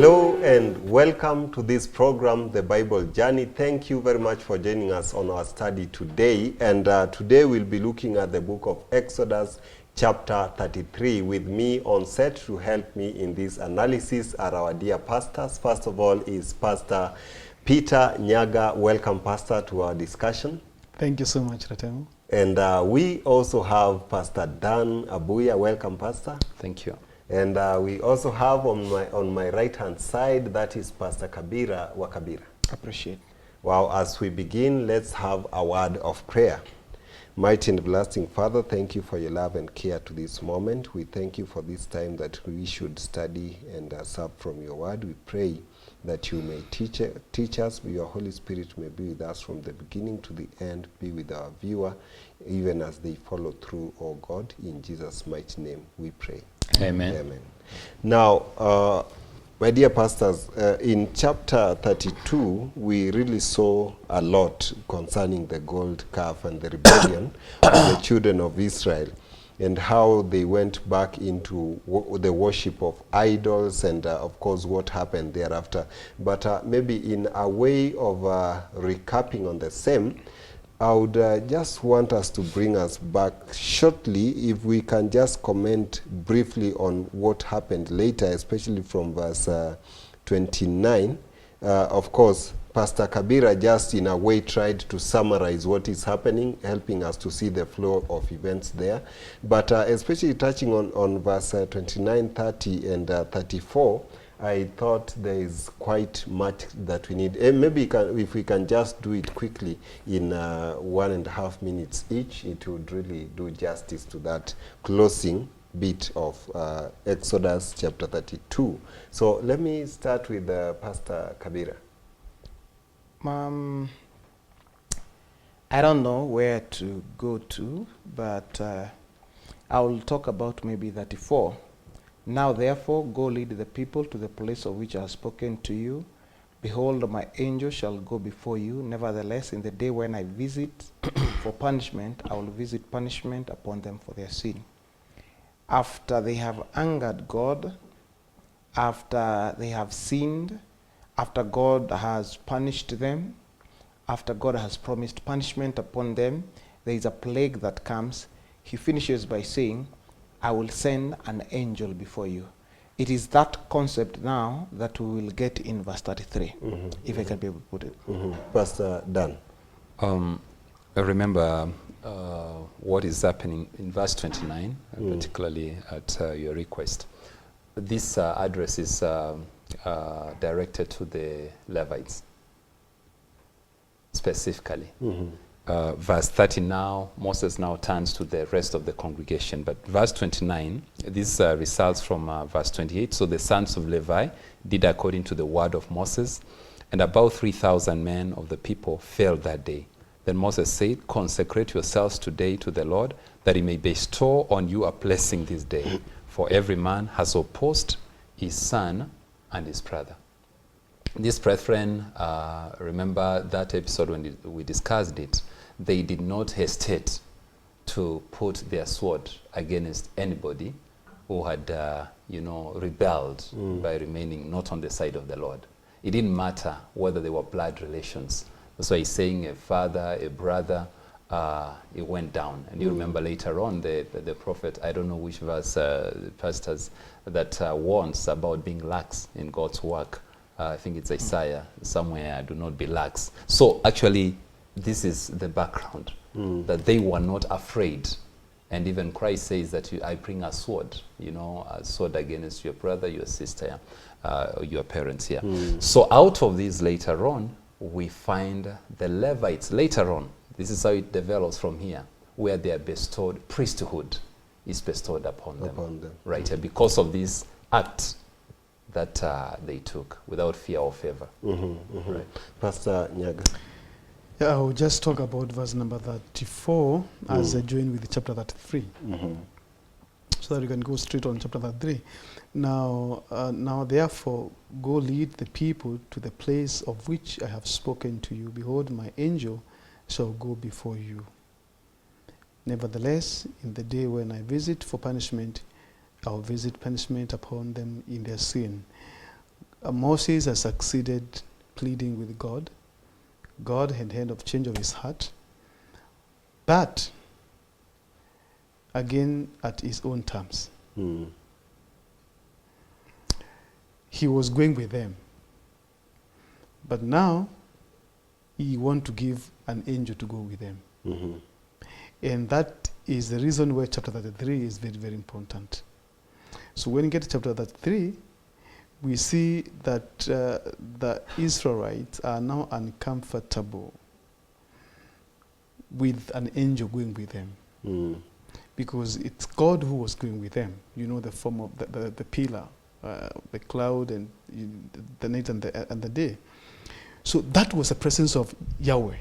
Hello and welcome to this program, The Bible Journey. Thank you very much for joining us on our study today. And today we'll be looking at the book of Exodus, chapter 33. With me on set to help me in this analysis are our dear pastors. First of all is Pastor Peter Nyaga. Welcome, Pastor, to our discussion. Thank you so much, Ratemo. And we also have Pastor Dan Abuya. Welcome, Pastor. Thank you. And we also have on my right-hand side, that is Pastor Kabira Wakabira. Appreciate. Wow, as we begin, let's have a word of prayer. Mighty and everlasting Father, thank you for your love and care to this moment. We thank you for this time that we should study and serve from your word. We pray that you may teach us, your Holy Spirit may be with us from the beginning to the end, be with our viewer, even as they follow through, oh God. In Jesus' mighty name we pray. Amen. Amen. Now, my dear pastors, in chapter 32, we really saw a lot concerning the gold calf and the rebellion of the children of Israel, and how they went back into the worship of idols, and of course what happened thereafter. But maybe in a way of recapping on the same, I would just want us to bring us back shortly, if we can just comment briefly on what happened later, especially from verse 29. Of course, Pastor Kabira just in a way tried to summarize what is happening, helping us to see the flow of events there. But especially touching on verse 29, 30, and 34, I thought there is quite much that we need. Maybe if we can just do it quickly in 1.5 minutes each, it would really do justice to that closing bit of Exodus chapter 32. So let me start with Pastor Kabira. I don't know where to go to, but I will talk about maybe 34. Now therefore go lead the people to the place of which I have spoken to you. Behold, my angel shall go before you. Nevertheless, in the day when I visit for punishment, I will visit punishment upon them for their sin. After they have angered God, after they have sinned, after God has punished them, after God has promised punishment upon them, there is a plague that comes. He finishes by saying, I will send an angel before you. It is that concept now that we will get in verse 33, if I can be able to put it. Pastor Dan. Remember what is happening in verse 29, particularly at your request. This address is directed to the Levites, specifically. Verse 30 now, Moses now turns to the rest of the congregation. But verse 29, this results from verse 28. So the sons of Levi did according to the word of Moses, and about 3,000 men of the people fell that day. Then Moses said, consecrate yourselves today to the Lord, that he may bestow on you a blessing this day. For every man has opposed his son and his brother. This, brethren, remember that episode when we discussed it. They did not hesitate to put their sword against anybody who had, rebelled by remaining not on the side of the Lord. It didn't matter whether they were blood relations. That's why he's saying a father, a brother, it went down. And you remember later on the prophet, I don't know which verse, pastors, that warns about being lax in God's work. I think it's Isaiah somewhere, do not be lax. So actually, this is the background, that they were not afraid. And even Christ says that I bring a sword, a sword against your brother, your sister, your parents here. So out of this later on, we find the Levites later on. This is how it develops from here, where they are bestowed, priesthood is bestowed upon them. Right, and because of this act that they took without fear or favor. Right. Pastor Nyaga. Yeah, I will just talk about verse number 34 as I join with chapter 33. So that you can go straight on chapter 33. Now therefore, go lead the people to the place of which I have spoken to you. Behold, my angel shall go before you. Nevertheless, in the day when I visit for punishment, I will visit punishment upon them in their sin. Moses has succeeded pleading with God. God had had of change of his heart, but again at his own terms. He was going with them, but now he want to give an angel to go with them. And that is the reason why chapter 33 is very, very important. So when you get to chapter 33, we see that the Israelites are now uncomfortable with an angel going with them. Because it's God who was going with them. You know, the form of the pillar, the cloud, and the night and the day. So that was the presence of Yahweh.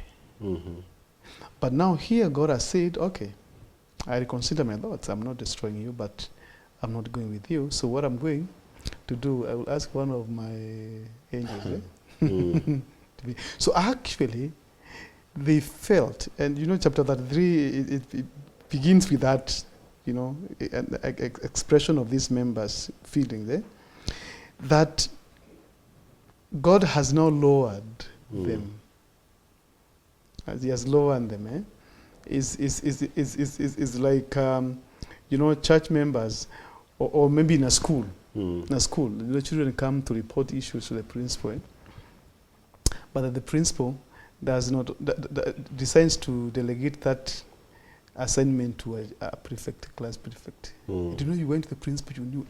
But now here God has said, okay, I reconsider my thoughts. I'm not destroying you, but I'm not going with you. So what I'm going to do, I will ask one of my angels. So actually, they felt, and you know, chapter 33, it begins with that, you know, an expression of these members' feeling that God has now lowered them. As he has lowered them, is like, you know, church members, or maybe in a school. In a school, the children come to report issues to the principal, but that the principal does not decides to delegate that assignment to a prefect, class prefect. You know, you went to the principal, you knew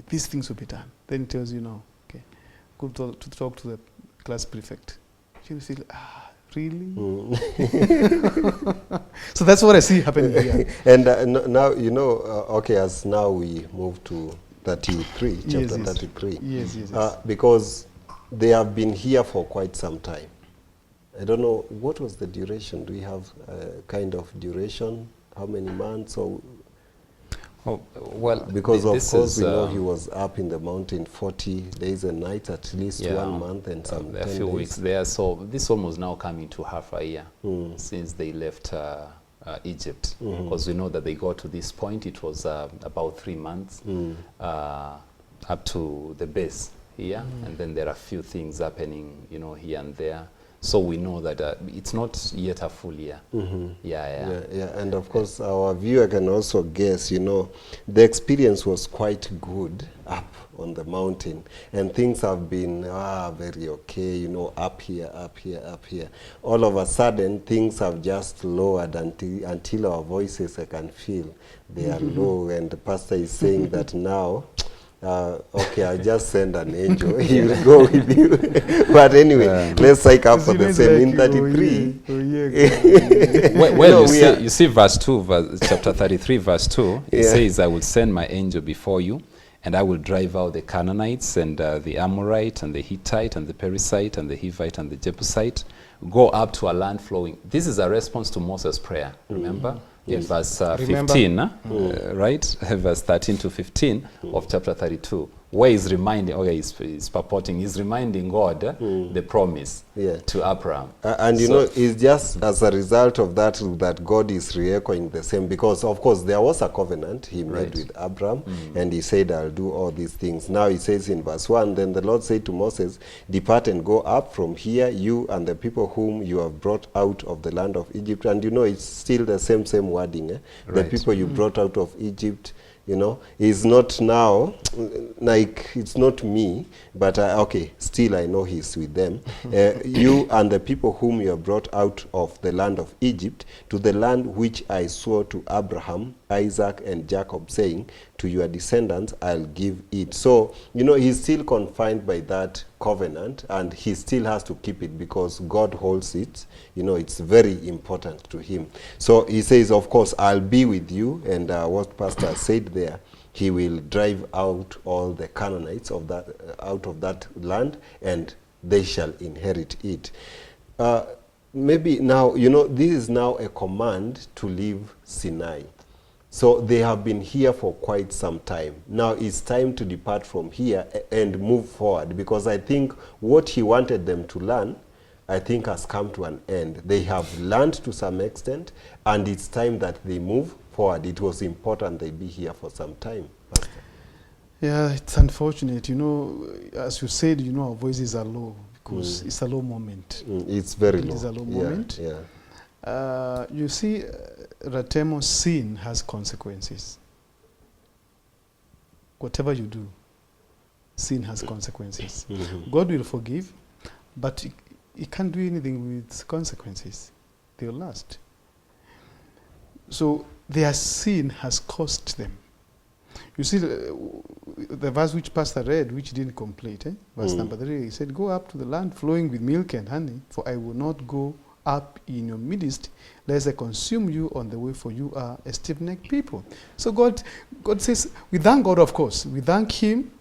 these things will be done. Then he tells you, no, okay, go to talk to the class prefect. You feel, really? So that's what I see happening here. And now, you know, okay, as now we move to 33, chapter 33. Yes. Because they have been here for quite some time. I don't know, what was the duration? Do we have a kind of duration? How many months? Or well, because of course we know he was up in the mountain 40 days and nights, at least 1 month and some 10 a few days. weeks there. So this almost now coming to half a year since they left Egypt, because we know that they got to this point. It was about 3 months up to the base here, and then there are a few things happening, you know, here and there. So we know that it's not yet a full year. Yeah. And of course, our viewer can also guess, you know, the experience was quite good up on the mountain, and things have been very okay, you know, up here. All of a sudden, things have just lowered until our voices, I can feel, they are low, and the pastor is saying that now, okay, I'll just send an angel, he will go with you. But anyway, let's psych up for the same. In 33. Well, you see verse 2, chapter 33, verse 2, it says, I will send my angel before you, and I will drive out the Canaanites, and the Amorite, and the Hittite, and the Perizzite, and the Hivite, and the Jebusite. Go up to a land flowing. This is a response to Moses' prayer, remember? In verse 15, right? Verse 13 to 15 of chapter 32, where he's reminding, he's purporting, he's reminding God the promise to Abraham. And you know, it's just as a result of that God is re-echoing the same, because of course there was a covenant he made with Abraham, and he said, I'll do all these things. Now he says in verse 1, then the Lord said to Moses, depart and go up from here, you and the people whom you have brought out of the land of Egypt. And you know, it's still the same wording. The people you brought out of Egypt, you know, is not now, like, it's not me, but okay, still I know he's with them. You and the people whom you have brought out of the land of Egypt, to the land which I swore to Abraham, Isaac, and Jacob, saying, to your descendants I'll give it. So, you know, he's still confined by that covenant, and he still has to keep it because God holds it. You know, it's very important to him. So he says, of course, I'll be with you, and what Pastor said there, he will drive out all the Canaanites of that out of that land, and they shall inherit it. Maybe now, you know, this is now a command to leave Sinai. So they have been here for quite some time. Now it's time to depart from here and move forward, because I think what he wanted them to learn, I think, has come to an end. They have learned to some extent, and it's time that they move forward. It was important they be here for some time, Pastor. Yeah, it's unfortunate. You know, as you said, you know, our voices are low because it's a low moment. It's very It low. is a low Yeah, moment. Yeah. You see, Ratemo, sin has consequences. Whatever you do, sin has consequences. God will forgive, but he can't do anything with consequences. They will last. So their sin has cost them. You see, the verse which Pastor read, which didn't complete, verse number 3, he said, "Go up to the land flowing with milk and honey, for I will not go up in your midst, lest I consume you on the way, for you are a stiff-necked people." So God says, we thank God, of course. We thank him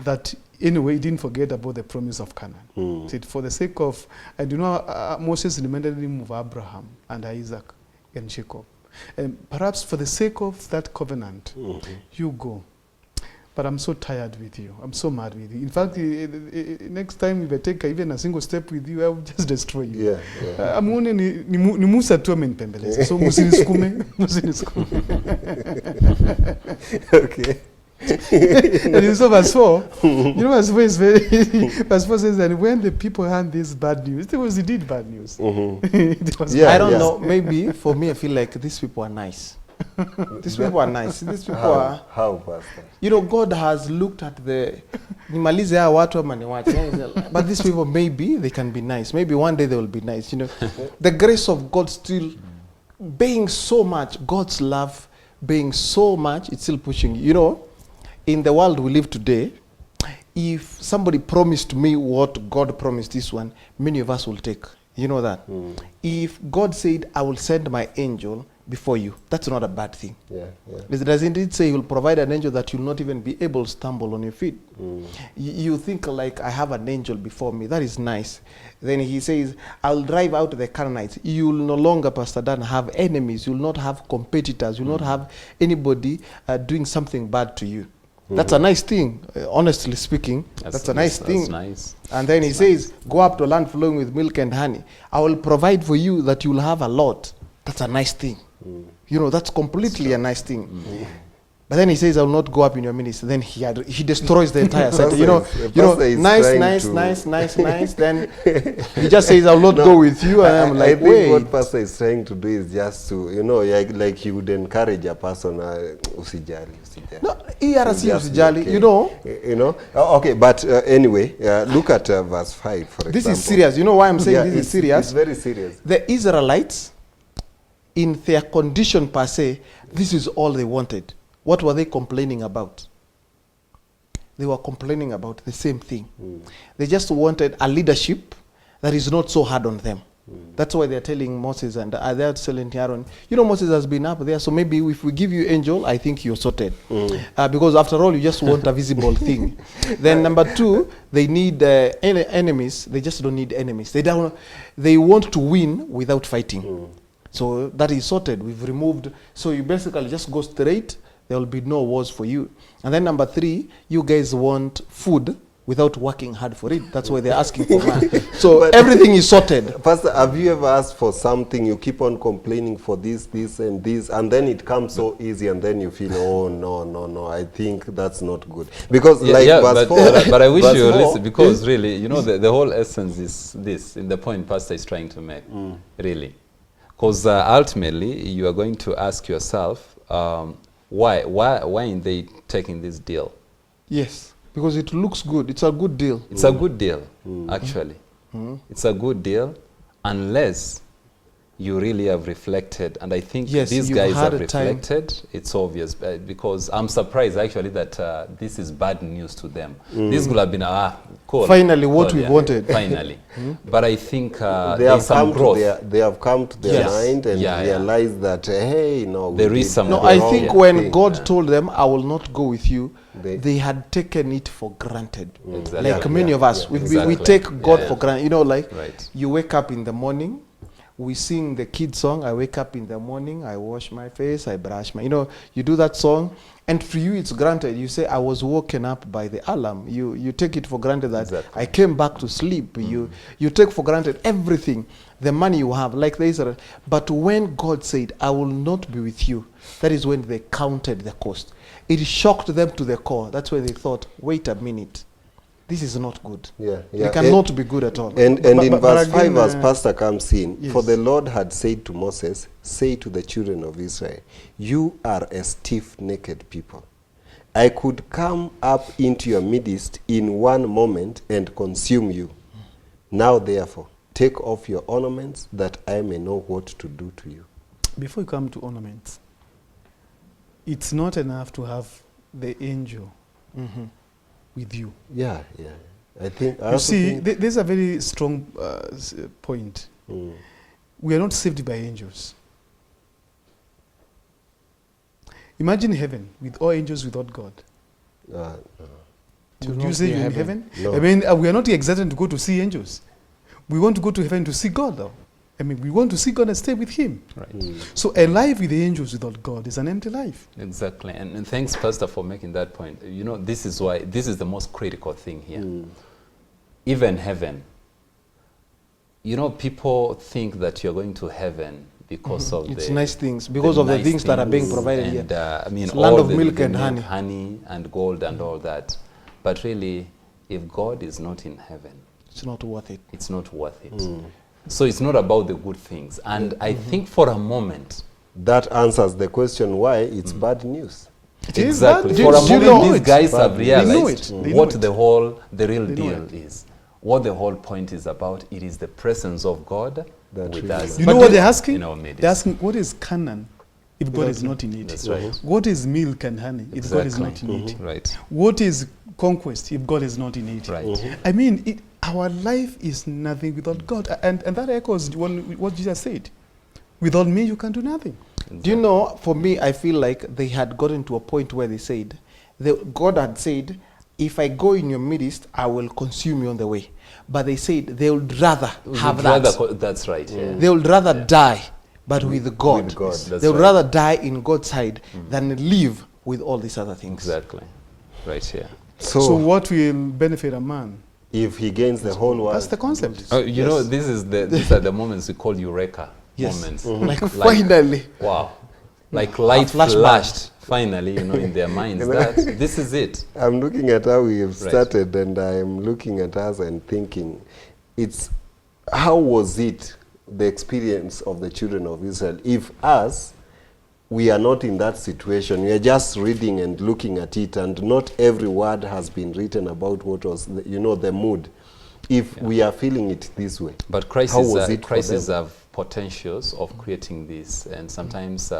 that, anyway, he didn't forget about the promise of Canaan. He said, for the sake of, and you know, Moses reminded him of Abraham and Isaac and Jacob. And perhaps for the sake of that covenant, you go. But I'm so tired with you. I'm so mad with you. In fact, next time if I take even a single step with you, I will just destroy you. Yeah. I'm only ni Musa tu amenipembeleza. So musinisukume. Okay. And so verse 4, you know, verse 4 is very, verse 4 says that when the people heard this bad news, it was indeed bad news. It was Yeah, I don't yeah. know. Maybe for me, I feel like these people are nice. These people are nice. These people are. How, Pastor? You know, God has looked at the. Nimalize haya watu ama niwache. But these people, maybe they can be nice. Maybe one day they will be nice. You know, the grace of God still being so much. God's love being so much. It's still pushing you. You know, in the world we live today, if somebody promised me what God promised this one, many of us will take. You know that. If God said, "I will send my angel before you," that's not a bad thing. Yeah. Doesn't it say he will provide an angel that you'll not even be able to stumble on your feet? You think like, I have an angel before me. That is nice. Then he says, "I'll drive out the Canaanites." You'll no longer, Pastor Dan, have enemies. You'll not have competitors. You'll not have anybody doing something bad to you. That's a nice thing, honestly speaking. That's a nice thing. That's nice. And then he says, "Go up to a land flowing with milk and honey. I will provide for you that you will have a lot." That's a nice thing. You know, that's completely a nice thing. But then he says, "I will not go up in your ministry." Then he destroys the entire center. You know, nice. Then he just says, "I will not go with you." And I'm like, I think wait. what Pastor is trying to do is just to, you know, like he would encourage a person, usijali. No, ERC Just usijali, okay. you know. You know? Okay, but anyway, look at verse 5, for example. This is serious. You know why I'm saying this is serious? It's very serious. The Israelites, in their condition per se, this is all they wanted. What were they complaining about? They were complaining about the same thing. They just wanted a leadership that is not so hard on them. That's why they're telling Moses and they're telling Aaron, you know, Moses has been up there, so maybe if we give you angel, I think you're sorted. Because after all, you just want a visible thing. Then number 2, they need enemies. They just don't need enemies. They want to win without fighting. So that is sorted. We've removed. So you basically just go straight. There will be no wars for you. And then number 3, you guys want food without working hard for it. That's why they're asking for man. So everything is sorted. Pastor, have you ever asked for something, you keep on complaining for this, and this, and then it comes so easy, and then you feel, oh, no, I think that's not good. Because verse 4. But I wish verse you 4 listen, because really, you know, the whole essence is this, in the point Pastor is trying to make, really. Because ultimately, you are going to ask yourself, why aren't they taking this deal? Yes, because it looks good. It's a good deal. It's a good deal, actually. It's a good deal, unless you really have reflected. And I think Yes, these you've guys had have a time. reflected. It's obvious, because I'm surprised, actually, that this is bad news to them. This would have been, cool. Finally, what we yeah, wanted. Finally. But I think they there's have some come growth. they have come to their Yes. mind and Yeah, yeah. realized that, hey, no, There we is did some the No, I wrong think Yeah. when thing. God told them, "I will not go with you," They- they had taken it for granted. Exactly. Like many of us, we exactly. take God Yeah, for yeah. granted. You know, like Right. you wake up in the morning, we sing the kid song. I wake up in the morning, I wash my face, I brush my. You know, you do that song, and for you it's granted. You say, "I was woken up by the alarm." You take it for granted that Exactly. I came back to sleep. You take for granted everything, the money you have, like the Israel. But when God said, "I will not be with you," that is when they counted the cost. it shocked them to the core. That's why they thought, wait a minute, this is not good. Yeah, It cannot be good at all. And But- in but verse again, 5, as Pastor comes in, yes. for the Lord had said to Moses, say to the children of Israel, you are a stiff-necked people. I could come up into your midst in one moment and consume you. Now therefore, take off your ornaments that I may know what to do to you. Before you come to ornaments, it's not enough to have the angel Mhm. with you. Yeah, yeah. I think. I You also see, think- there's a very strong point. Mm. We are not saved by angels. Imagine heaven with all angels without God. No. To Would not you say be you're in heaven. heaven? No. I mean, we are not excited to go to see angels. We want to go to heaven to see God, though. I mean, we want to see God and stay with Him. Right. Mm. So a life with the angels without God is an empty life. Exactly. And thanks, Pastor, for making that point. You know, this is why, this is the most critical thing here. Mm. Even heaven. You know, people think that you're going to heaven because of It's the nice things, because of the nice things that are being things provided and, here. I mean, It's land all of milk and honey. honey and gold and all that. But really, if God is not in heaven, It's not worth it. it's not worth it. Mm. So it's not about the good things. And I think for a moment, That answers the question why it's bad news. It is exactly, bad. for a Do you moment, know these it? guys Bad have news. They know realized it. They what know it. the real They know deal it. is. What the whole point is about. It is the presence of God That with really us. matters. You But know what do- they're asking? in our midst. They're asking, what is Canaan if God is not in it? That's right. What is milk and honey if God is not in it? Right. What is conquest if God is not in it? Right. I mean, our life is nothing without God. And that echoes what Jesus said. Without me, you can do nothing. Do you know, for me, I feel like they had gotten to a point where they said, God had said, if I go in your midst, I will consume you on the way. But they said they would rather have We'd that. rather that's right. Yeah. They would rather die, but with God. With God. That's They would right. rather die in God's side than live with all these other things. Exactly. Right here. So what will benefit a man? If he gains the whole world, That's the concept. You know, these are the moments we call eureka Yes. moments. Like, finally. Wow. Like light flashback. flashed finally, you know, in their minds that this is it. I'm looking at how we have Right. started, and I'm looking at us and thinking, it's how was it the experience of the children of Israel? If us, we are not in that situation, we are just reading and looking at it, and not every word has been written about what was, the mood. If we are feeling it this way, But how crises, was it for crises them? have potentials of creating this, and sometimes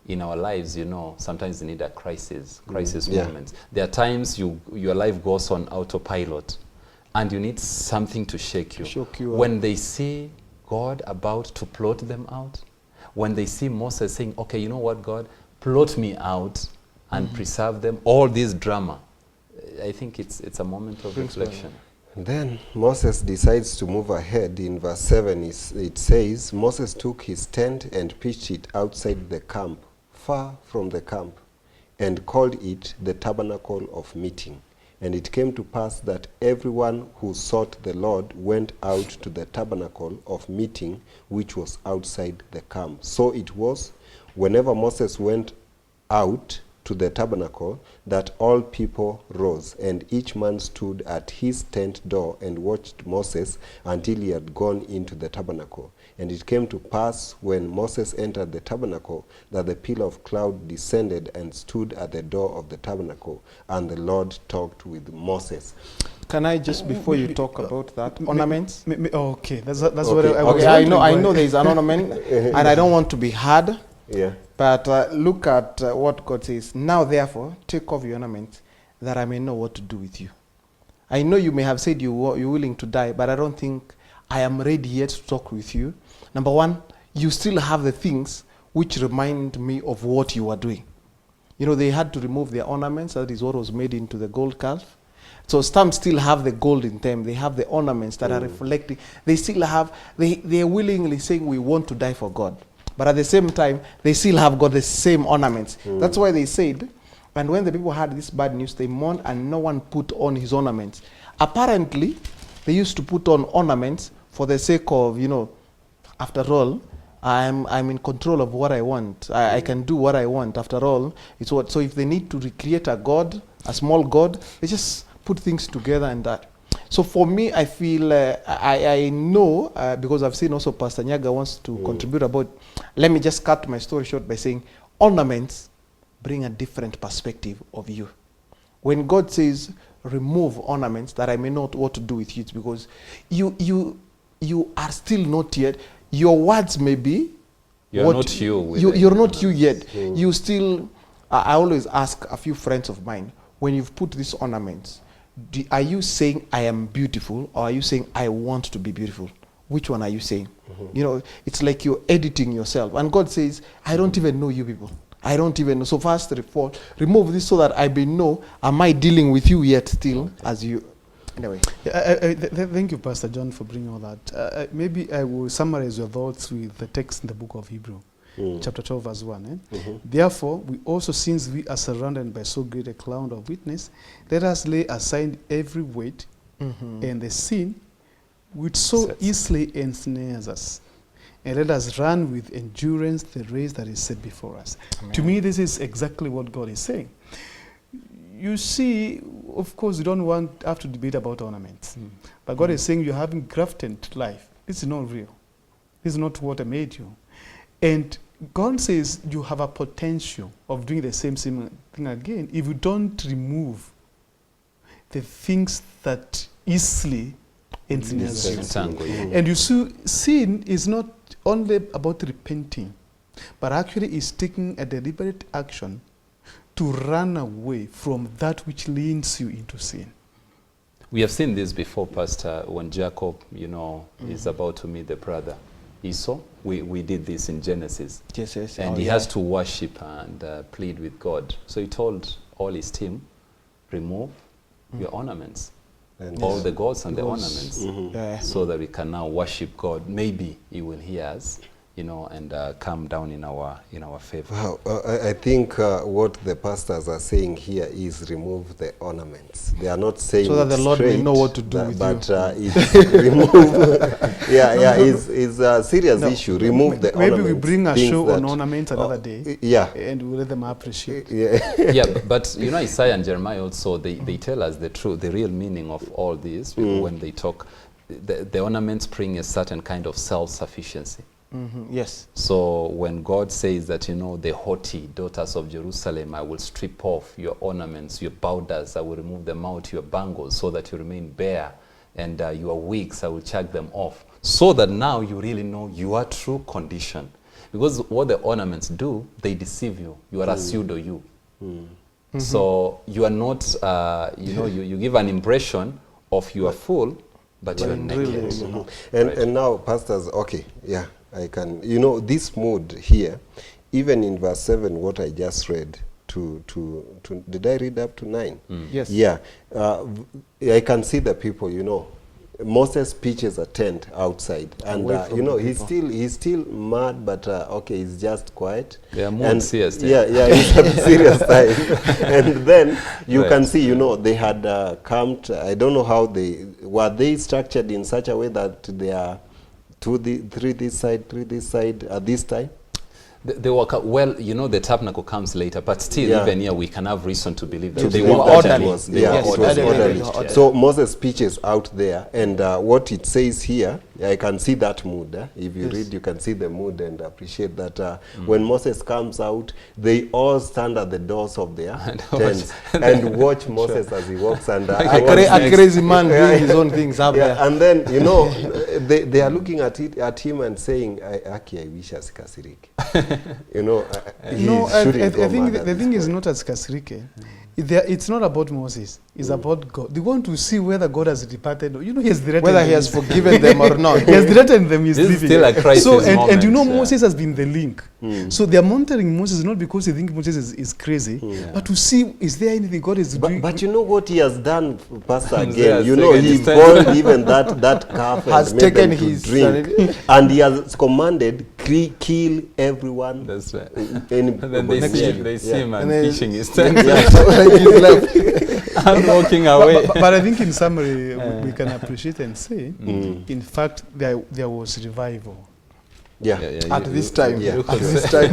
in our lives, you know, sometimes you need a crisis Yeah. moments. There are times your life goes on autopilot, and you need something to shake you. Shock you up. When they see God about to plot them out, when they see Moses saying, okay, you know what, God, plot me out and preserve them, all this drama, I think it's a moment of reflection. And then Moses decides to move ahead. In verse 7, it says, Moses took his tent and pitched it outside the camp, far from the camp, and called it the tabernacle of meeting. And it came to pass that everyone who sought the Lord went out to the tabernacle of meeting, which was outside the camp. So it was, whenever Moses went out to the tabernacle, that all people rose, and each man stood at his tent door and watched Moses until he had gone into the tabernacle. And it came to pass, when Moses entered the tabernacle, that the pillar of cloud descended and stood at the door of the tabernacle, and the Lord talked with Moses. Can I just, before you talk about that, ornaments? Okay, that's what Okay. I was Okay, I know wondering. there is an ornament, and I don't want to be hard, Yeah. but look at what God says. Now, therefore, take off your ornaments, that I may know what to do with you. I know you may have said you're willing to die, but I don't think I am ready yet to talk with you. Number one, you still have the things which remind me of what you are doing. You know, they had to remove their ornaments. That is what was made into the gold calf. So some still have the gold in them. They have the ornaments that are reflecting. They still have, they are willingly saying we want to die for God. But at the same time, they still have got the same ornaments. That's why they said, and when the people heard this bad news, they mourned and no one put on his ornaments. Apparently, they used to put on ornaments for the sake of, you know, after all, I'm in control of what I want. I can do what I want. After all, it's what. So if they need to recreate a god, a small god, they just put things together and that. So for me, I feel I know because I've seen also Pastor Nyaga wants to contribute about. Let me just cut my story short by saying ornaments bring a different perspective of you. When God says remove ornaments that I may not what to do with you, it's because you are still not yet. Your words may be. You're not you. With You're not you yet. You still. I always ask a few friends of mine, when you've put these ornaments, are you saying I am beautiful, or are you saying I want to be beautiful? Which one are you saying? You know, it's like you're editing yourself. And God says, I don't even know you people. I don't even know. So first, remove this so that I may know, am I dealing with you yet still as you. Anyway. Thank you, Pastor John, for bringing all that. Maybe I will summarize your thoughts with the text in the book of Hebrew, chapter 12, verse 1. Therefore, we also, since we are surrounded by so great a cloud of witness, let us lay aside every weight and the sin which so easily ensnares us. And let us run with endurance the race that is set before us. Amen. To me, this is exactly what God is saying. You see, of course, you don't have to debate about ornaments. But God is saying you're having grafted life. This is not real. This is not what I made you. And God says you have a potential of doing the same thing again if you don't remove the things that easily ensnares you. And you see, sin is not only about repenting, but actually is taking a deliberate action to run away from that which leads you into sin. We have seen this before, Pastor, when Jacob, is about to meet the brother Esau. We did this in Genesis. Yes. And he has to worship and plead with God. So he told all his team, remove your ornaments, and all the gods and the ornaments, so that we can now worship God. Maybe he will hear us, and come down in our favor. Wow. I think what the pastors are saying here is remove the ornaments. They are not saying so that the Lord straight, may know what to do with but you. it's remove. It's a serious issue. Remove the ornaments. Maybe we bring a show on ornaments another day. And we'll let them appreciate. But Isaiah and Jeremiah also they tell us the truth, the real meaning of all this when they talk. The ornaments bring a certain kind of self-sufficiency. Yes. So when God says that, the haughty daughters of Jerusalem, I will strip off your ornaments, your bowders, I will remove them out, your bangles, so that you remain bare, and your wigs, I will chuck them off, so that now you really know your true condition. Because what the ornaments do, they deceive you. You are a pseudo you. So you are not, you give an impression of you are full, but you are naked. And now, pastors, I can, this mood here, even in verse 7, what I just read, did I read up to 9? Yes. Yeah. I can see the people, Moses pitches a tent outside, and he's still mad, but he's just quiet. They are more serious. It's a serious time. And then you can see, they had camped. I don't know how they structured in such a way that they are 3 this side at this time. They were the tabernacle comes later, but still, even here we can have reason to believe that they were orderly. It was orderly. So Moses pitches out there, and what it says here, I can see that mood. If you read, you can see the mood and appreciate that when Moses comes out, they all stand at the doors of their tents and watch Moses as he walks. And a crazy man doing his own things up there. And then, they are looking at him and saying, I wish asikasirike. I think the thing is not as Kasrike. It's not about Moses. It's about God. They want to see whether God has departed. He has threatened whether he has forgiven them or not. He has threatened them. He's leaving. Still a crisis moment, Moses has been the link. So they are monitoring Moses not because they think Moses is crazy, but to see is there anything God is doing. But you know what he has done, Pastor, again. He boiled even that calf has and made taken them to his drink, and he has commanded kill everyone. That's right. And then they see him and fishing his tent. He's left. I'm walking away. But I think in summary, we can appreciate and say, in fact, there was revival. Yeah. At this time. Yeah. At this time.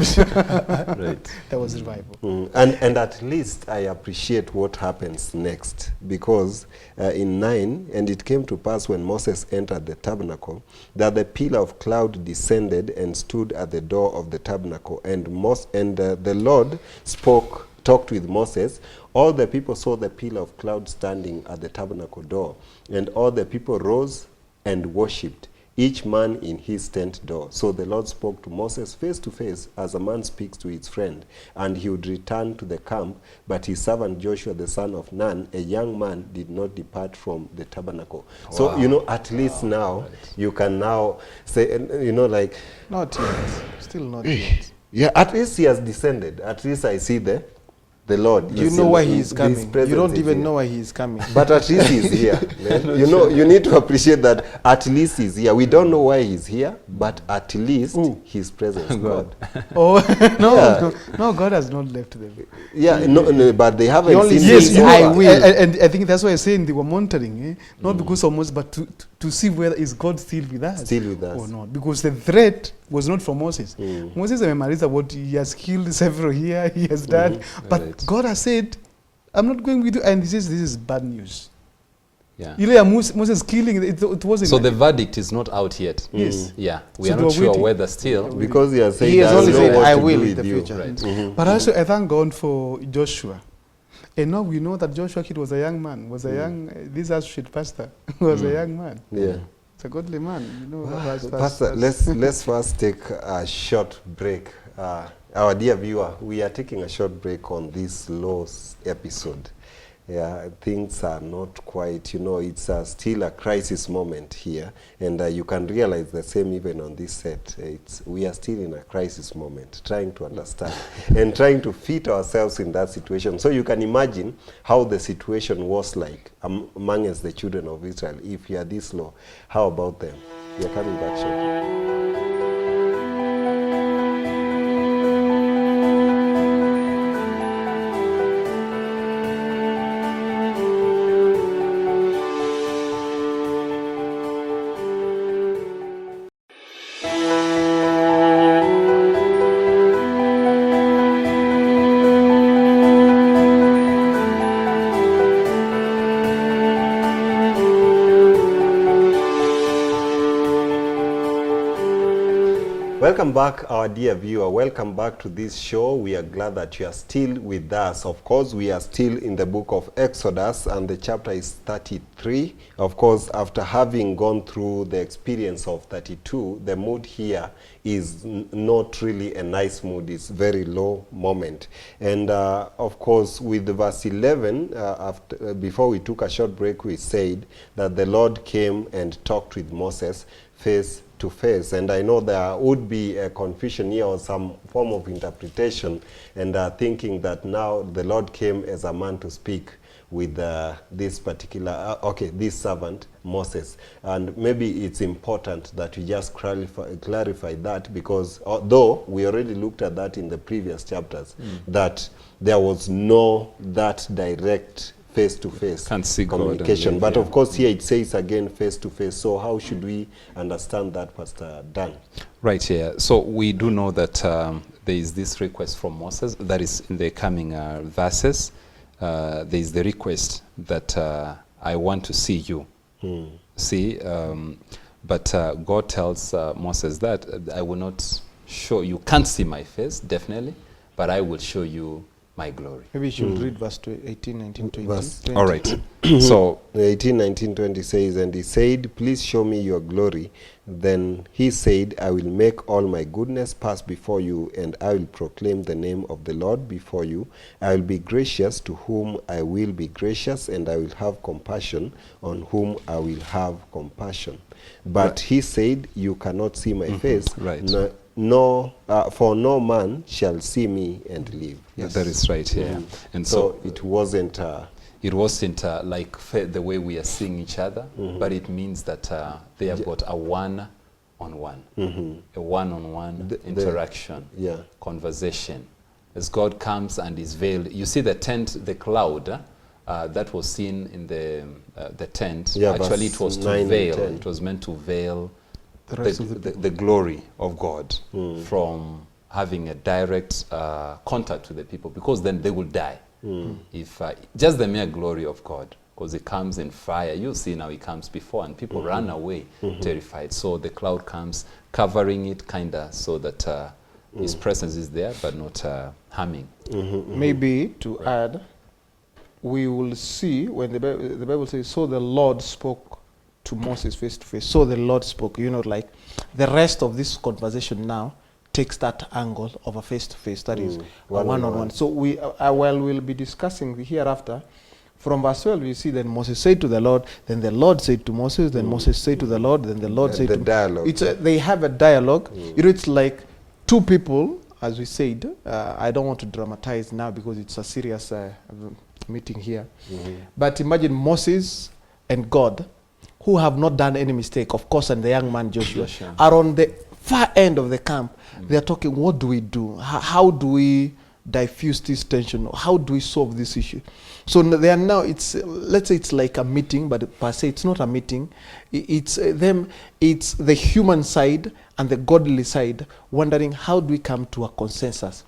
Right. There was revival. And at least I appreciate what happens next, because in 9, and it came to pass when Moses entered the tabernacle, that the pillar of cloud descended and stood at the door of the tabernacle, and the Lord talked with Moses. All the people saw the pillar of cloud standing at the tabernacle door, and all the people rose and worshipped, each man in his tent door. So the Lord spoke to Moses face to face, as a man speaks to his friend, and he would return to the camp. But his servant Joshua the son of Nun, a young man, did not depart from the tabernacle. So, at least now, you can now say, like... Not yet. Still not yet. Yeah, at least he has descended. At least I see the Lord. You know why he is coming. You presence don't is even here. know why he is coming. But at least he's here. Man. You need to appreciate that at least he's here. We don't know why he's here, but at least his presence, God. Oh, no, Yeah. no, God has not left them. Yeah, no, but they haven't only seen says, him I over. will. And I think that's why I'm saying they were monitoring, not because of Moses, but to see whether is God still with us, Still with us. or not. Because the threat was not from Moses. Moses amemaliza what he has killed several here, he has done, but Right. God has said, "I'm not going with you," and this is bad news. Yeah. Ile ya Moses killing, it wasn't. So the verdict is not out yet. Yes. Yeah. We So are they not were sure waiting. whether still. Because he has said, He has I only know said, what I to will do in the with you. future. Right. But also, I thank God for Joshua. And now we know that Joshua Kid was a young man, was a young, this associate pastor was a young man. Yeah. It's a godly man, Pastor, let's first take a short break. Our dear viewer, we are taking a short break on this Laws episode. Yeah, things are not quite, it's still a crisis moment here, and you can realize the same even on this set. We are still in a crisis moment, trying to understand and trying to fit ourselves in that situation. So you can imagine how the situation was like amongst the children of Israel. If you are this low, how about them? We are coming back shortly. Welcome back, our dear viewer. Welcome back to this show. We are glad that you are still with us. Of course, we are still in the book of Exodus, and the chapter is 33. Of course, after having gone through the experience of 32, the mood here is not really a nice mood. It's very low moment. And of course, with the verse 11, before we took a short break, we said that the Lord came and talked with Moses face to face, and I know there would be a confusion here or some form of interpretation, and thinking that now the Lord came as a man to speak with this particular, this servant, Moses. And maybe it's important that we just clarify that, because though we already looked at that in the previous chapters, that there was no that direct face-to-face Can't see God and communication. live, But yeah. of course here it says again face-to-face. So how should we understand that, Pastor Dan? Right here. So we do know that there is this request from Moses that is in the coming verses. There is the request that I want to see you. See, but God tells Moses that I will not show you. Can't see my face, definitely, but I will show you my glory. Maybe you should read verse 18, 19, 20. Verse- 20. All right. So 18, 19, 20 says, and he said, please show me your glory. Then he said, I will make all my goodness pass before you, and I will proclaim the name of the Lord before you. I will be gracious to whom I will be gracious, and I will have compassion on whom I will have compassion. But he said, you cannot see my face, right. for no man shall see me and live. that is right here. And So it wasn't... it wasn't like the way we are seeing each other, but it means that they have got a one-on-one, a one-on-one interaction, conversation. As God comes and is veiled, you see the tent, the cloud that was seen in the tent. Yeah, Actually, it verse was to 9 and veil. 10. It was meant to veil The rest of the people. the glory of God from having a direct contact with the people, because then they will die. If just the mere glory of God, because it comes in fire. You see now it comes before, and people run away terrified. So the cloud comes covering it, kinda, so that His presence is there, but not harming. Maybe to add, we will see when the Bible says, so the Lord spoke to Moses face to face. So the Lord spoke. You know, like the rest of this conversation now takes that angle of a face to face. That is a one-on-one. So we'll be discussing hereafter. From verse 12, you see, then Moses said to the Lord, then the Lord said to Moses, then Moses said to the Lord, then the Lord said the to dialogue. They have a dialogue. You know, it's like two people, as we said. I don't want to dramatize now because it's a serious meeting here. But imagine Moses and God, who have not done any mistake, of course, and the young man Joshua, are on the far end of the camp. They are talking, what do we do? How do we diffuse this tension? How do we solve this issue? So they are now, let's say it's like a meeting, but per se it's not a meeting. It's the human side and the godly side wondering, how do we come to a consensus?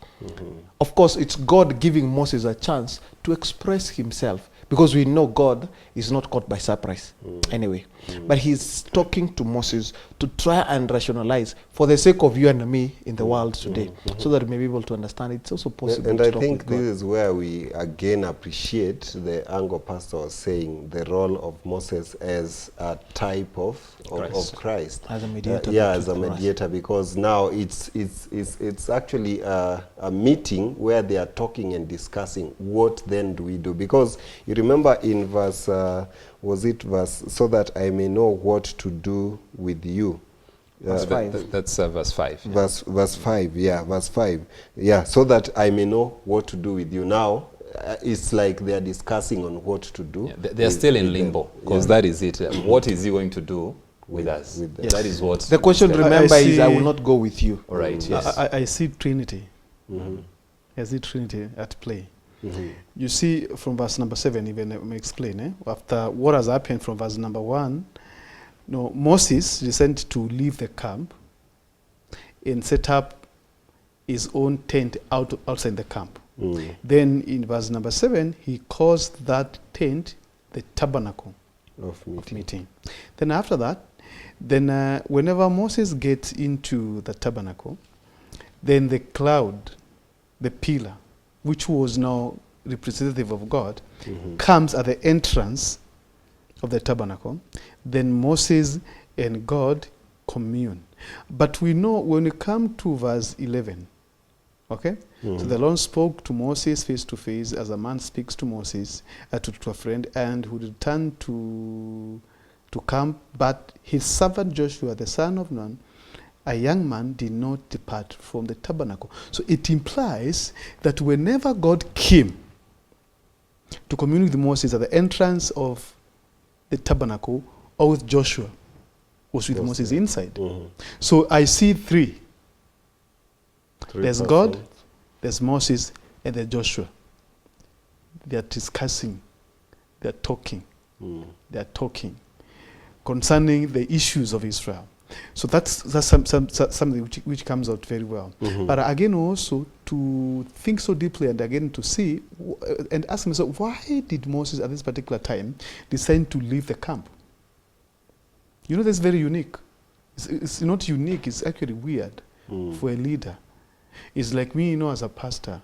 Of course, it's God giving Moses a chance to express himself, because we know God is not caught by surprise anyway. But he's talking to Moses to try and rationalize for the sake of you and me in the world today, so that we may be able to understand it's also possible. And to I talk think with this God. is where we again appreciate the angle Pastor was saying, the role of Moses as a type of Christ. As a mediator. As a mediator, because now it's actually a meeting where they are talking and discussing what then do we do. Because you remember in verse, so that I may know what to do with you. Verse 5. That's verse 5. Yeah. Verse 5, verse 5. Yeah, so that I may know what to do with you. Now, it's like they are discussing on what to do. Yeah, they're still in limbo, because that is it. What is he going to do with us? with them. Yes. That is what... The question, remember, I is I see- will not go with you. All right, yes. I see Trinity. I see Trinity at play. You see, from verse number 7, even let me explain. After what has happened from verse number 1, Moses decided to leave the camp and set up his own tent outside the camp. Then in verse number 7, he calls that tent the tabernacle Of of meeting. Then after that, whenever Moses gets into the tabernacle, then the cloud, the pillar, which was now representative of God, comes at the entrance of the tabernacle. Then Moses and God commune. But we know when we come to verse 11, okay? So the Lord spoke to Moses face to face, as a man speaks to Moses, to a friend, and would return to camp. But his servant Joshua, the son of Nun, a young man, did not depart from the tabernacle. So it implies that whenever God came to commune with Moses at the entrance of the tabernacle, or with Joshua, was with Moses inside. So I see three. There's God, there's Moses, and there's Joshua. They are discussing, they are talking, concerning the issues of Israel. So that's something which comes out very well. But again, also to think so deeply and again to see and ask myself, why did Moses at this particular time decide to leave the camp? You know, that's very unique. It's not unique, it's actually weird for a leader. It's like me, as a pastor,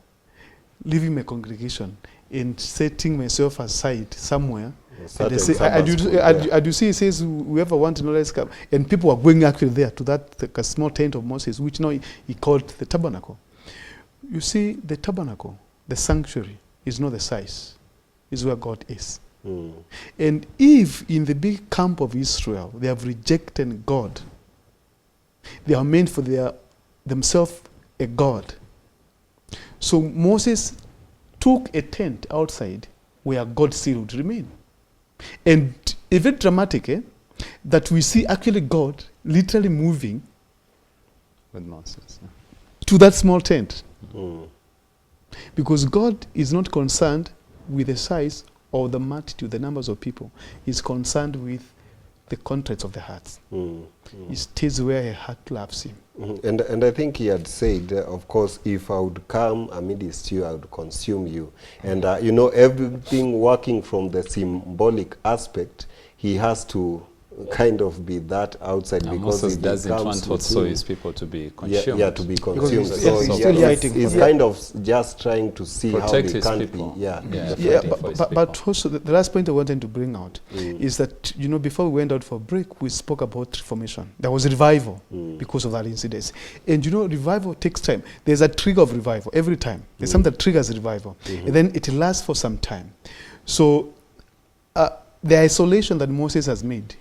leaving my congregation and setting myself aside somewhere. And they say, you see, it says, whoever wants to know, let's come. And people are going actually there to that small tent of Moses, which now he called the tabernacle. You see, the tabernacle, the sanctuary, is not the size, is where God is. And if in the big camp of Israel, they have rejected God, they are meant for themselves a God. So Moses took a tent outside where God still would remain. And it's very dramatic, that we see actually God literally moving With Moses. to that small tent. Because God is not concerned with the size or the multitude, the numbers of people. He's concerned with the contents of the hearts. Mm. He stays where a heart loves him. And I think he had said, of course, if I would come amidst you, I would consume you. And, you know, everything working from the symbolic aspect, he has to kind of be that outside, And because Moses it doesn't comes want with also him. his people to be Yeah, consumed. yeah, to be consumed. he's- So he's he- still fighting he's for kind of just trying to see Protect how his they can't people. be. Yeah. Yeah. Yeah, fighting for his but also the last point I wanted to bring out Mm. is that, you know, before we went out for break, we spoke about reformation. There was revival Mm. because of that incident. And you know, revival takes time. There's a trigger of revival every time. There's something that triggers revival. Mhm. And then it lasts for some time. So the isolation that Moses has made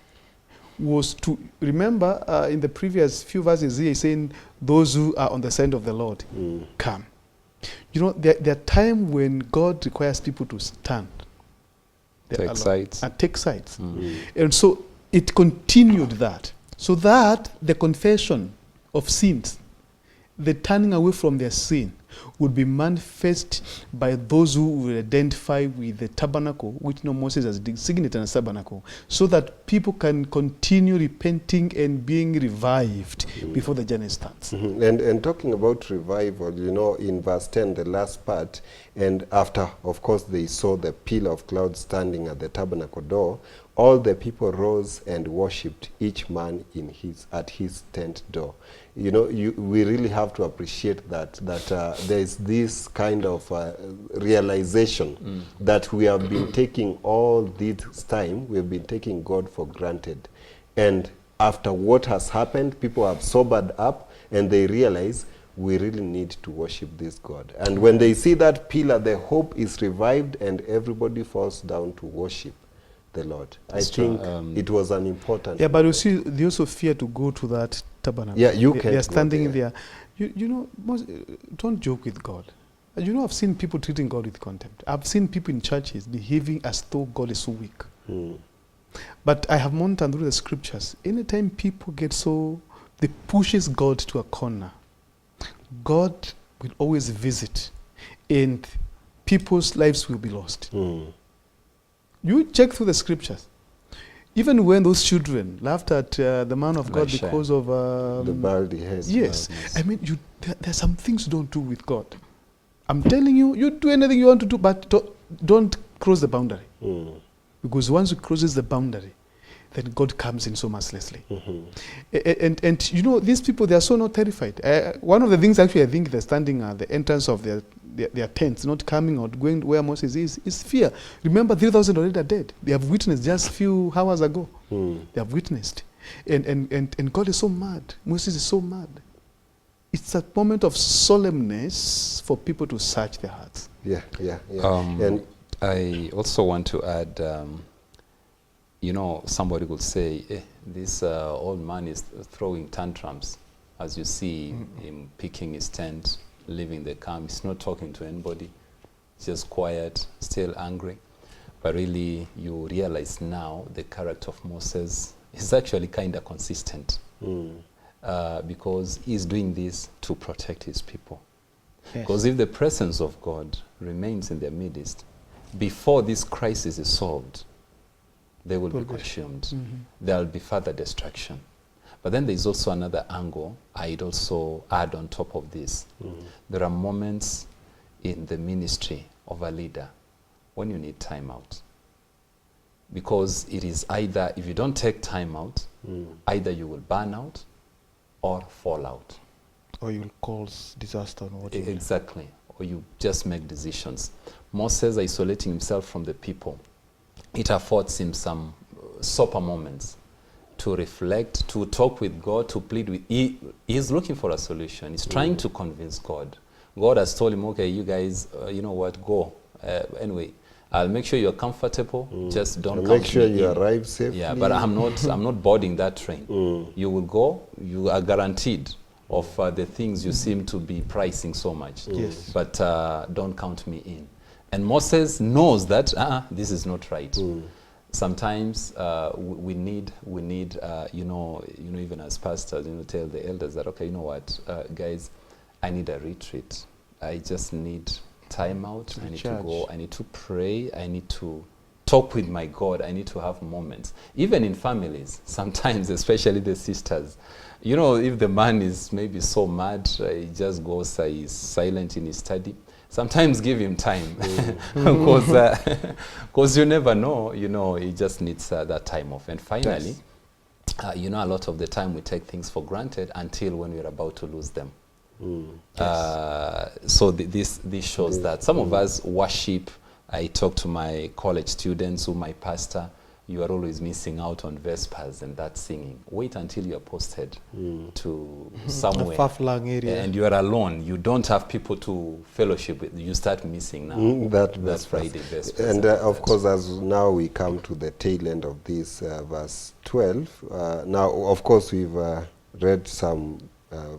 was to, remember in the previous few verses here, he's saying, those who are on the side of the Lord, Mm. come. You know, there are times when God requires people to stand. There Take are a lot- sides. And take sides. Mm. And so it continued that. So that the confession of sins, the turning away from their sin, would be manifest by those who will identify with the tabernacle, which Moses has designated as tabernacle, so that people can continue repenting and being revived before the journey starts. Mhm. And talking about revival, you know, in verse 10, the last part, and after, of course, they saw the pillar of cloud standing at the tabernacle door, all the people rose and worshipped, each man at his tent door. You know, we really have to appreciate that there is this kind of realization that we have been taking all this time, we have been taking God for granted. And after what has happened, people have sobered up and they realize we really need to worship this God. And when they see that pillar, the hope is revived and everybody falls down to worship the Lord. That's I true. think it was an important. Yeah, but you see, they also fear to go to that tabernacle. Yeah, you they, can't They are go standing there. there. You know, don't joke with God. You know, I've seen people treating God with contempt. I've seen people in churches behaving as though God is so weak. Mm. But I have monitored through the scriptures. Anytime people get so, they pushes God to a corner, God will always visit, and people's lives will be lost. Mm. You check through the scriptures. Even when those children laughed at the man of God Elisha. because of The baldy head. yes, Baldness. I mean, there's some things you don't do with God. I'm telling you, you do anything you want to do, but don't cross the boundary. Mm. Because once you crosses the boundary, then God comes in so mercilessly. Mhm. And you know, these people, they are so not terrified. One of the things actually I think they're standing at the entrance of their tents, not coming out, going where Moses is fear. Remember, 3,000 already are dead. They have witnessed just a few hours ago. Mm. They have witnessed. And God is so mad. Moses is so mad. It's a moment of solemnness for people to search their hearts. Yeah. And I also want to add, you know, somebody could say, this old man is throwing tantrums. As you see him picking his tent, leaving the camp. He's not talking to anybody. He's just quiet, still angry. But really, you realize now the character of Moses is actually kind of consistent. mm. Because he's doing this to protect his people. Yes. Because if the presence of God remains in their midst, before this crisis is solved, they will be Will be. consumed. Mhm. There will be further destruction. But then there's also another angle I'd also add on top of this. There are moments in the ministry of a leader when you need time out. Because it is either, if you don't take time out, either you will burn out or fall out. Or you'll cause disaster. Or what you Exactly. Or you just make decisions. Moses isolating himself from the people, it affords him some sober moments to reflect, to talk with God, to plead with. He's looking for a solution. He's trying to convince God. God has told him, okay, you guys, you know what, go. Anyway, I'll make sure you're comfortable. Just don't And count make sure me you in. arrive safely. Yeah, but I'm not boarding that train. You will go. You are guaranteed of the things you seem to be pricing so much. Yes. But don't count me in. And Moses knows that this is not right. Sometimes we need you know, even as pastors, tell the elders that, okay, you know what, guys, I need a retreat. I just need time out. I need to Recharge. go. I need to pray. I need to talk with my God, I need to have moments. Even in families, sometimes, especially the sisters, you know, if the man is maybe so mad, he just goes, he's silent in his study. Sometimes give him time, because you never know, you know, he just needs that time off. And finally, you know, a lot of the time we take things for granted until when we're about to lose them. So this shows that some of us worship. I talk to my college students who my pastor, you are always missing out on Vespers and that singing. Wait until you are posted to somewhere. A far-flung area. And you are alone. You don't have people to fellowship with. You start missing now. That's Friday Vespers. And of course, as now we come to the tail end of this, verse 12. Now, of course, we've read some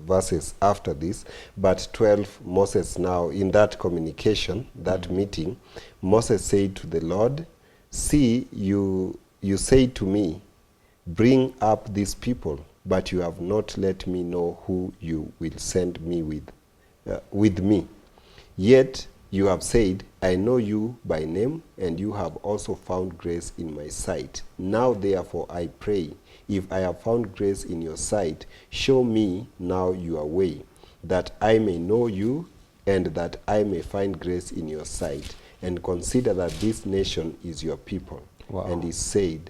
verses after this, but 12, Moses now, in that communication, that meeting, Moses said to the Lord, see, you say to me, bring up these people, but you have not let me know who you will send me with me. Yet you have said, I know you by name, and you have also found grace in my sight. Now therefore I pray, if I have found grace in your sight, show me now your way, that I may know you, and that I may find grace in your sight, and consider that this nation is your people. Wow. And he said,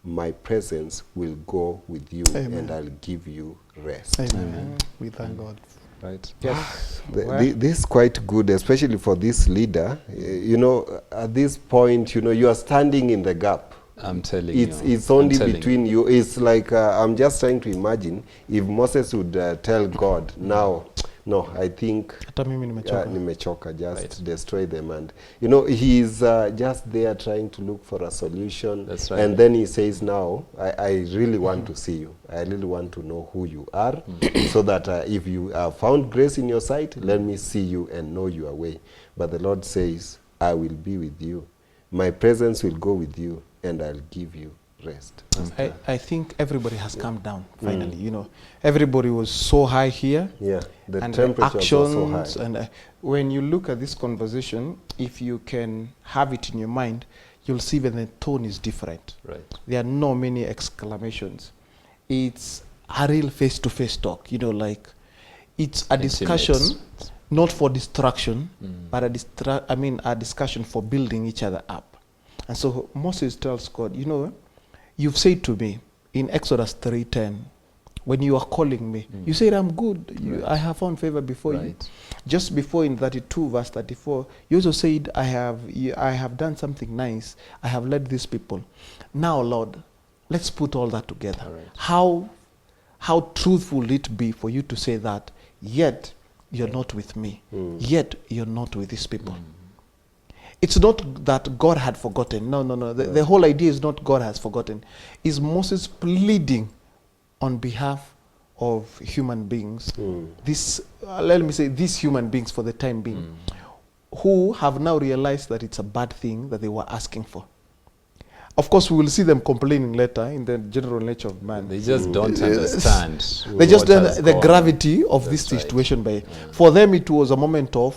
my presence will go with you, and I'll give you rest. Amen. We thank God. Right. Yes. This is quite good, especially for this leader. You know, at this point, you know, you are standing in the gap. I'm telling you. It's only between you. It's like, I'm just trying to imagine if Moses would tell God, now, no, I think Hata mimi nimechoka. nimechoka, just Right. destroy them. And, you know, he's just there trying to look for a solution. That's right. And then he says, now, I really want to see you. I really want to know who you are, so that if you have found grace in your sight, let me see you and know your way. But the Lord says, I will be with you. My presence will go with you, and I'll give you rest. I think everybody has come down finally. You know, everybody was so high here. Yeah, the and temperature was also actions high. and when you look at this conversation, if you can have it in your mind, you'll see that the tone is different. Right. There are no many exclamations. It's a real face-to-face talk. You know, like it's a discussion, Intimate. not for distraction, but a discussion for building each other up. And so Moses tells God, you know, you've said to me in Exodus 3:10, when you are calling me, you said, I'm good. I have found favor before you. Right. Just before in 32, verse 34, you also said, I have done something nice. I have led these people. Now, Lord, let's put all that together. All right. How truthful will it be for you to say that, yet you're not with me, yet you're not with these people? It's not that God had forgotten. No. The whole idea is not God has forgotten. Is Moses pleading on behalf of human beings, let me say these human beings for the time being, who have now realized that it's a bad thing that they were asking for. Of course, we will see them complaining later in the general nature of man. They just don't understand. They just what has the gone. gravity of this That's right. situation. For them, it was a moment of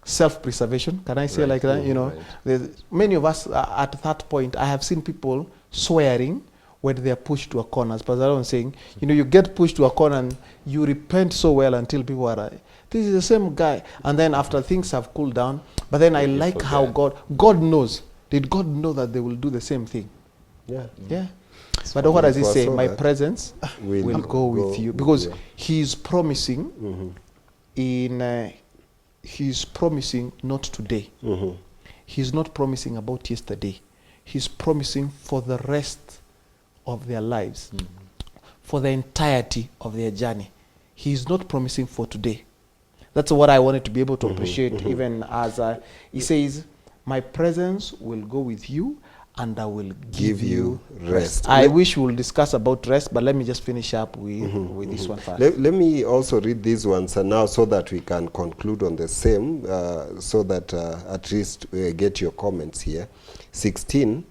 self-preservation. Can I say Right. like that? You know, Right. many of us at that point, I have seen people swearing when they are pushed to a corner. As Pastor Aaron was saying, you know, you get pushed to a corner and you repent so well until people are, this is the same guy. And then after things have cooled down, but then I like how God knows. Did God know that they will do the same thing? Yeah. Yeah. But what does he say? So My that presence will go with you. Because he's promising he's promising not today. He's not promising about yesterday. He's promising for the rest of their lives, for the entirety of their journey. He's not promising for today. That's what I wanted to be able to appreciate, even as he says, my presence will go with you, and I will give you rest. I wish we'll discuss about rest, but let me just finish up with this one first. Let me also read these ones now so that we can conclude on the same, so that at least we get your comments here. 15,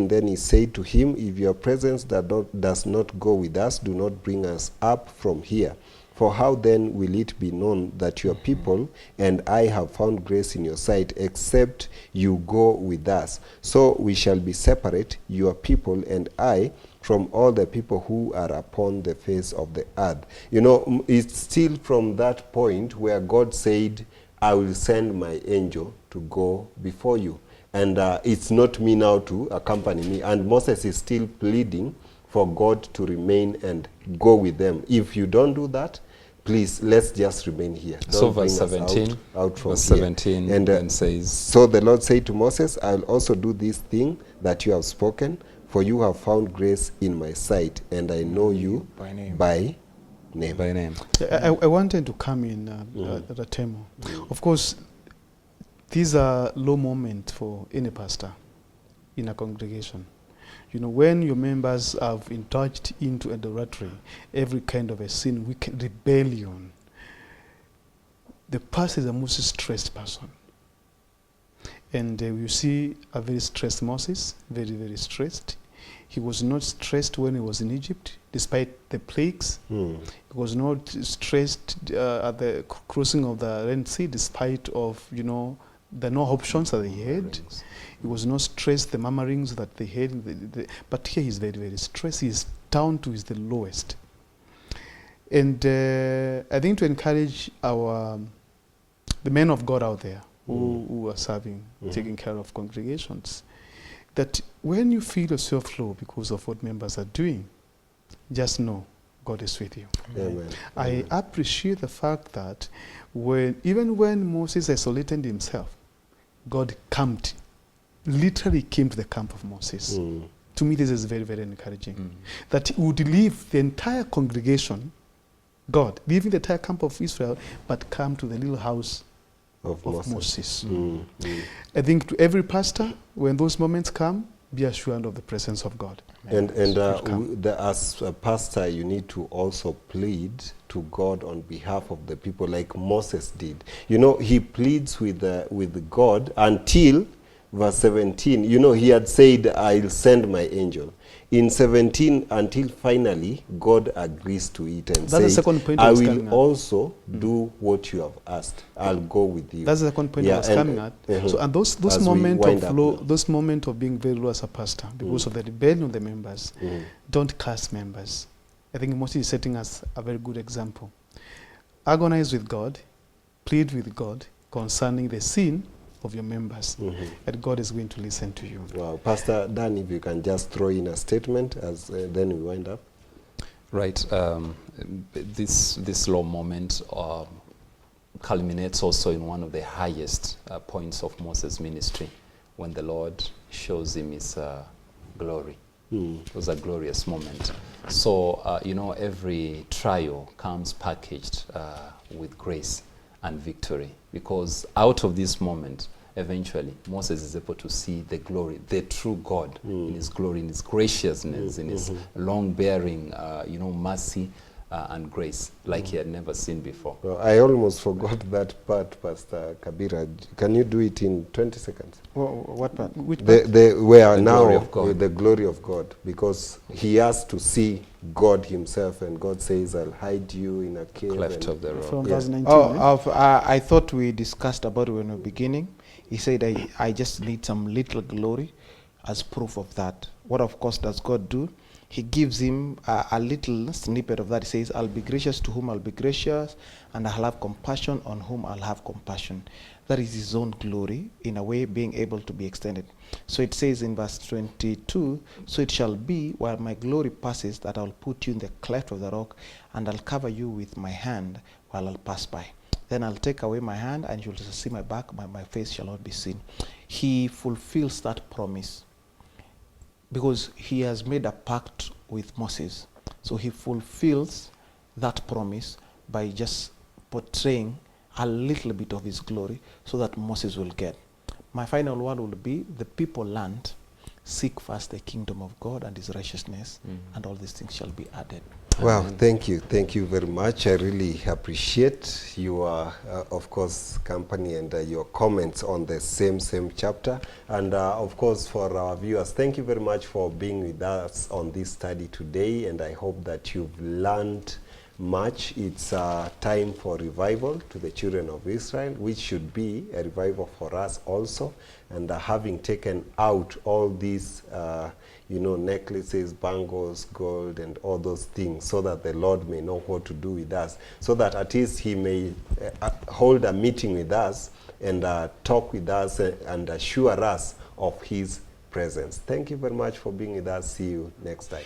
then he said to him, if your presence does not go with us, do not bring us up from here. For how then will it be known that your people and I have found grace in your sight, except you go with us? So we shall be separate, your people and I, from all the people who are upon the face of the earth. You know, it's still from that point where God said, I will send my angel to go before you. And it's not me now to accompany me. And Moses is still pleading for God to remain and go with them. If you don't do that, please, let's just remain here. Don't So bring verse us 17, out from verse here. 17 and then says, so the Lord said to Moses, I'll also do this thing that you have spoken, for you have found grace in my sight, and I know you By name. by name. by name. I wanted to come in at the table. Of course, these are low moments for any pastor in a congregation. You know, when your members have indulged into idolatry, every kind of a sin, wicked rebellion, the pastor is the most stressed person. And you see a very stressed Moses, very, very stressed. He was not stressed when he was in Egypt, despite the plagues. He was not stressed at the crossing of the Red Sea, despite of, you know, the no options that he had. He was not stressed, the murmurings that they had. But here he's very, very stressed. He's down to the lowest. And I think to encourage the men of God out there who are serving, taking care of congregations, that when you feel yourself low because of what members are doing, just know God is with you. Amen. I appreciate the fact that even when Moses isolated himself, God literally came to the camp of Moses. To me, this is very, very encouraging. That he would leave the entire congregation, God, leaving the entire camp of Israel, but come to the little house of Moses. I think to every pastor, when those moments come, be assured of the presence of God. And as a pastor, you need to also plead to God on behalf of the people, like Moses did. You know, he pleads with God until verse 17. You know, he had said, I'll send my angel. In 17, until finally God agrees to it and That's the says, second point I was will coming at. also do what you have asked. I'll go with you. That's the second point I was coming at. So, and those As we moments wind of up low, now. those moments of being very low as a pastor, because of the rebellion of the members, don't curse members. I think Moses is setting us a very good example. Agonize with God, plead with God concerning the sin of your members, and God is going to listen to you. Wow. Pastor Dan, if you can just throw in a statement as then we wind up. Right. This low moment culminates also in one of the highest points of Moses' ministry, when the Lord shows him his glory. It was a glorious moment. So, you know, every trial comes packaged with grace and victory, because out of this moment, eventually, Moses is able to see the glory, the true God in his glory, in his graciousness, in his long-bearing, you know, mercy and grace, like he had never seen before. Well, I almost forgot that part, Pastor Kabira. Can you do it in 20 seconds? What part? Which part? Where The now glory of God. the glory of God, because he has to see God himself, and God says, I'll hide you in a cave. Cleft and- of the rock. From Yeah. verse 19. I thought we discussed about it in the beginning. He said, I just need some little glory as proof of that. What, of course, does God do? He gives him a little snippet of that. He says, I'll be gracious to whom I'll be gracious, and I'll have compassion on whom I'll have compassion. That is his own glory, in a way, being able to be extended. So it says in verse 22, so it shall be, while my glory passes, that I'll put you in the cleft of the rock, and I'll cover you with my hand while I'll pass by. Then I'll take away my hand, and you'll see my back, my face shall not be seen. He fulfills that promise, because he has made a pact with Moses. So he fulfills that promise by just portraying a little bit of his glory so that Moses will get. My final word will be, the people learned, seek first the kingdom of God and his righteousness, and all these things shall be added. Wow, thank you very much. I really appreciate your, of course, company and your comments on the same chapter. And of course, for our viewers, thank you very much for being with us on this study today. And I hope that you've learned March, it's a time for revival to the children of Israel, which should be a revival for us also. And having taken out all these, necklaces, bangles, gold, and all those things, so that the Lord may know what to do with us, so that at least he may hold a meeting with us and talk with us and assure us of his presence. Thank you very much for being with us. See you next time.